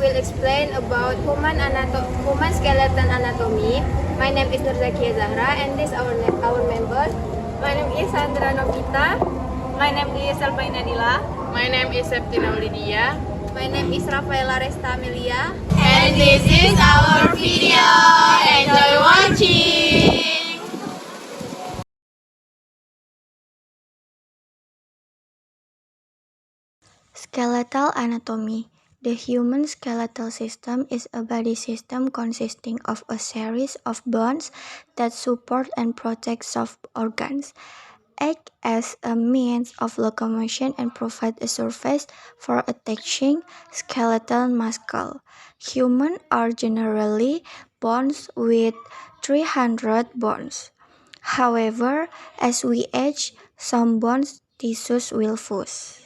will explain about human skeleton anatomy. My name is Nurzakia Zahra, and this our member. My name is Sandra Novita. My name is Alpaina Dila. My name is Septina Lydia. My name is Rafaela Resta Amelia. And this is our video. Enjoy watching! Skeletal anatomy. The human skeletal system is a body system consisting of a series of bones that support and protect soft organs, act as a means of locomotion, and provide a surface for attaching skeletal muscle. Humans are generally born with 300 bones. However, as we age, some bone tissues will fuse.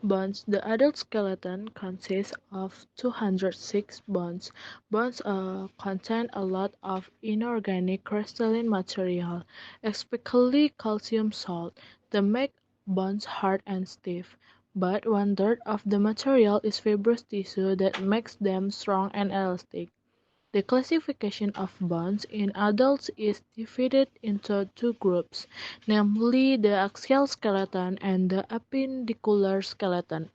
Bones. The adult skeleton consists of 206 bones. Bones contain a lot of inorganic crystalline material, especially calcium salt, that make bones hard and stiff. But 1/3 of the material is fibrous tissue that makes them strong and elastic. The classification of bones in adults is divided into two groups, namely the axial skeleton and the appendicular skeleton.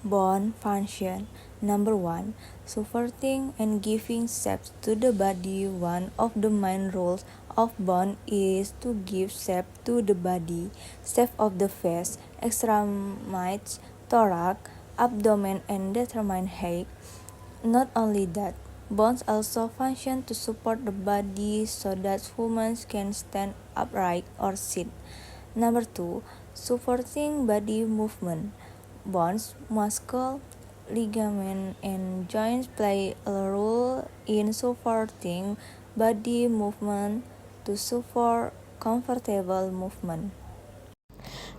Bone function. Number 1. Supporting and giving shape to the body. One of the main roles of bone is to give shape to the body. Shape of the face, extremities, thorax, abdomen, and determine height. Not only that, bones also function to support the body so that humans can stand upright or sit. Number 2. Supporting body movement. Bones, muscle, ligament, and joints play a role in supporting body movement to support comfortable movement.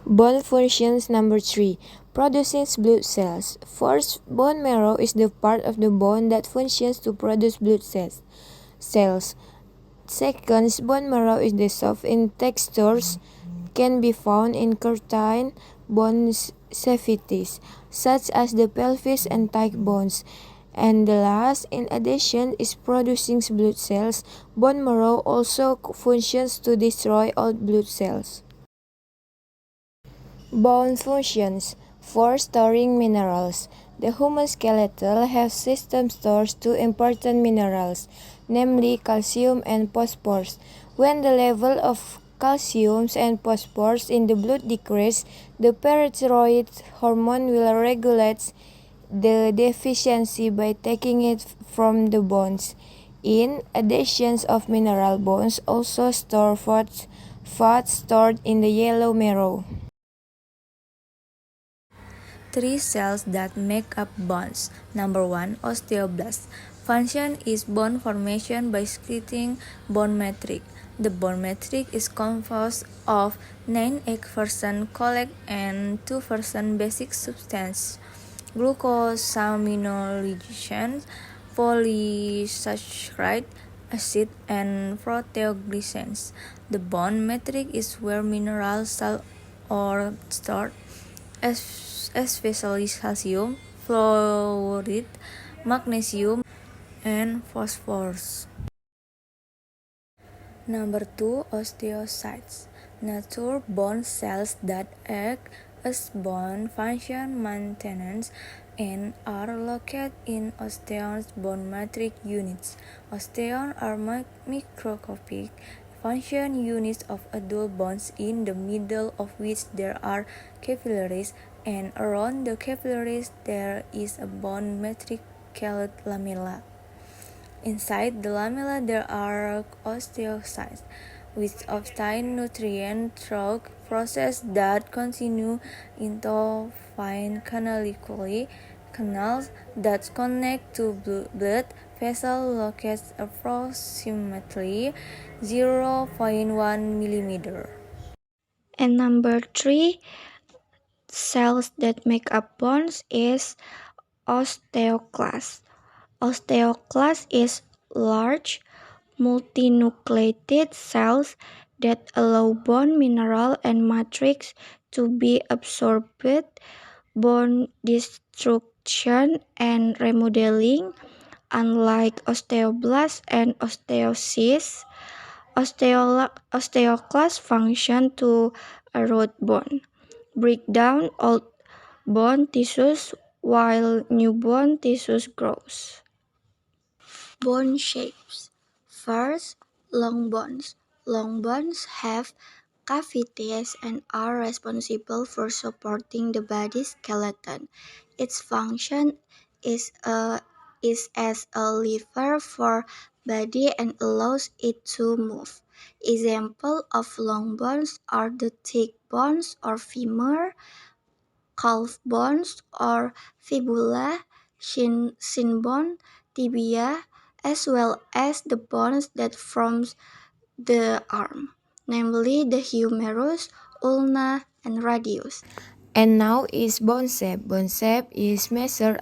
Bone functions. Number 3. Producing blood cells. First, bone marrow is the part of the bone that functions to produce blood cells. Second, bone marrow is the soft in textures, can be found in certain bone cavities, such as the pelvis and thigh bones. And the last, in addition, is producing blood cells. Bone marrow also functions to destroy old blood cells. Bone functions. For storing minerals. The human skeleton has system stores two important minerals, namely calcium and phosphorus. When the level of calcium and phosphorus in the blood decrease, the parathyroid hormone will regulate the deficiency by taking it from the bones. In addition of mineral, bones also store fat stored in the yellow marrow. 3 cells that make up bones. Number 1. Osteoblast. Function is bone formation by secreting bone matrix. The bone matrix is composed of 98% collagen and 2% basic substance, glucosaminolysis, polysaccharide, acid, and proteoglycans. The bone matrix is where minerals, salts are stored, especially calcium, fluoride, magnesium, and phosphorus. Number 2. Osteocytes. Natural bone cells that act as bone function maintenance and are located in osteons bone matrix units. Osteons are microscopic function units of adult bones, in the middle of which there are capillaries, and around the capillaries there is a bone matrix called lamella. Inside the lamella there are osteocytes, which obtain nutrients through processes that continue into fine canals that connect to blood vessels located approximately 0.1 millimeter. And number 3, cells that make up bones is osteoclast. Osteoclast is large, multinucleated cells that allow bone mineral and matrix to be absorbed bone destruction and remodeling. Unlike osteoblasts and osteocysts, osteoclasts function to erode bone, break down old bone tissues while new bone tissues grows. Bone shapes. First, long bones. Long bones have cavities and are responsible for supporting the body skeleton. Its function is as a lever for body and allows it to move. Example of long bones are the thick bones or femur, calf bones or fibula, shin bone, tibia, as well as the bones that forms the arm, namely the humerus, ulna, and radius. And now is bone shape. Bone shape is measured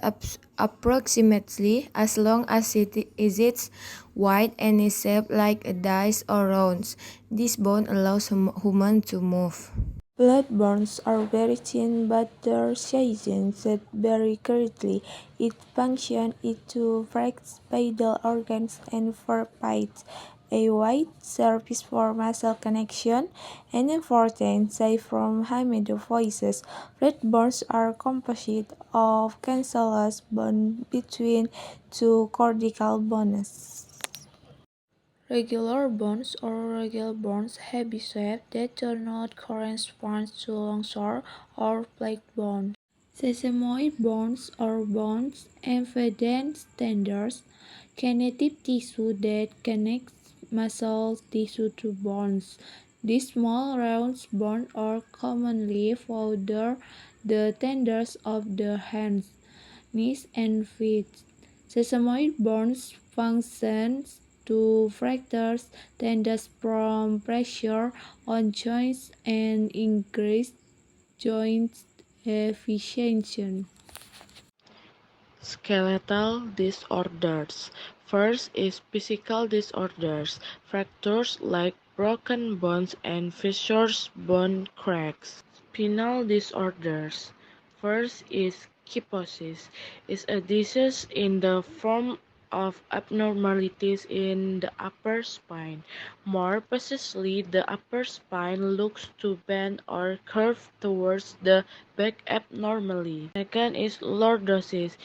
approximately as long as it is wide and is shaped like a dice or rounds. This bone allows human to move. Blood bones are very thin, but their sizes vary greatly. It functions into fracts, vital organs, and vertebrates. A wide surface for muscle connection, and important site from hematopoiesis. Blood bones are composite of cancellous bone between two cortical bones. Regular bones or regular bones have a shape that do not correspond to longshore or plate bones. Sesamoid bones or bones evidence tendons, connective tissue that connects muscle tissue to bones. These small round bones are commonly found the tendons of the hands, knees, and feet. Sesamoid bones functions to fracture tendons from pressure on joints and increase joint efficiency. Skeletal disorders. First is physical disorders, fractures like broken bones and fissures, bone cracks. Spinal disorders. First is kyphosis, is a disease in the form of abnormalities in the upper spine. More precisely, the upper spine looks to bend or curve towards the back abnormally. Second is lordosis,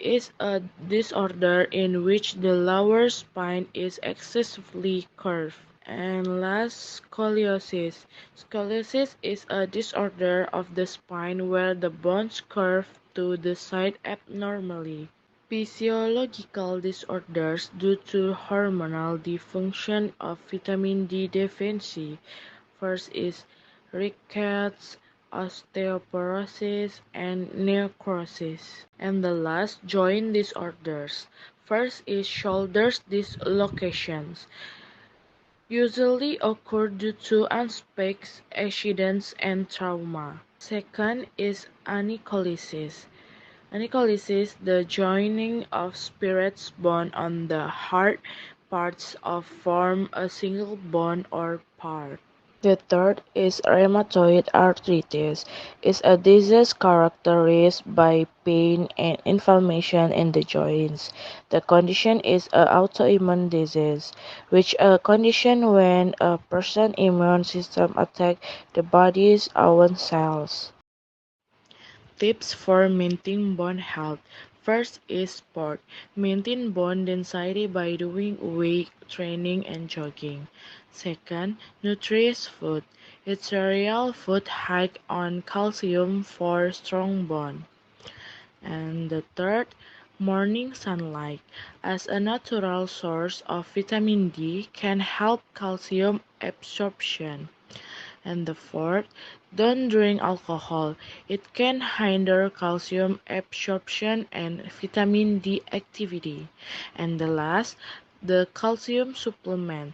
is a disorder in which the lower spine is excessively curved. And last, scoliosis. Scoliosis is a disorder of the spine where the bones curve to the side abnormally. Physiological disorders due to hormonal dysfunction of vitamin D deficiency. First is rickets, osteoporosis, and necrosis. And the last, joint disorders. First is shoulder dislocations, usually occur due to unspeakable accidents and trauma. Second is ankylosing. Ankylosing, the joining of spirits bone on the hard parts of form a single bone or part. The third is rheumatoid arthritis, is a disease characterized by pain and inflammation in the joints. The condition is an autoimmune disease, which a condition when a person's immune system attacks the body's own cells. Tips for maintaining bone health. First is sport. Maintain bone density by doing weight training and jogging. Second, nutritious food. Eat cereal food high on calcium for strong bone. And the third, morning sunlight as a natural source of vitamin D can help calcium absorption. And the fourth, don't drink alcohol. It can hinder calcium absorption and vitamin D activity. And the last, the calcium supplement,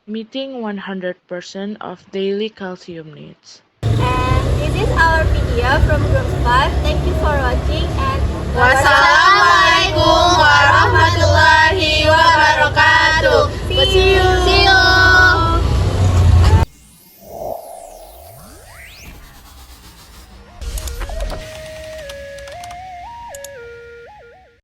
meeting 100% of daily calcium needs. And this is our video from Group 5. Thank you for watching and Wassalamualaikum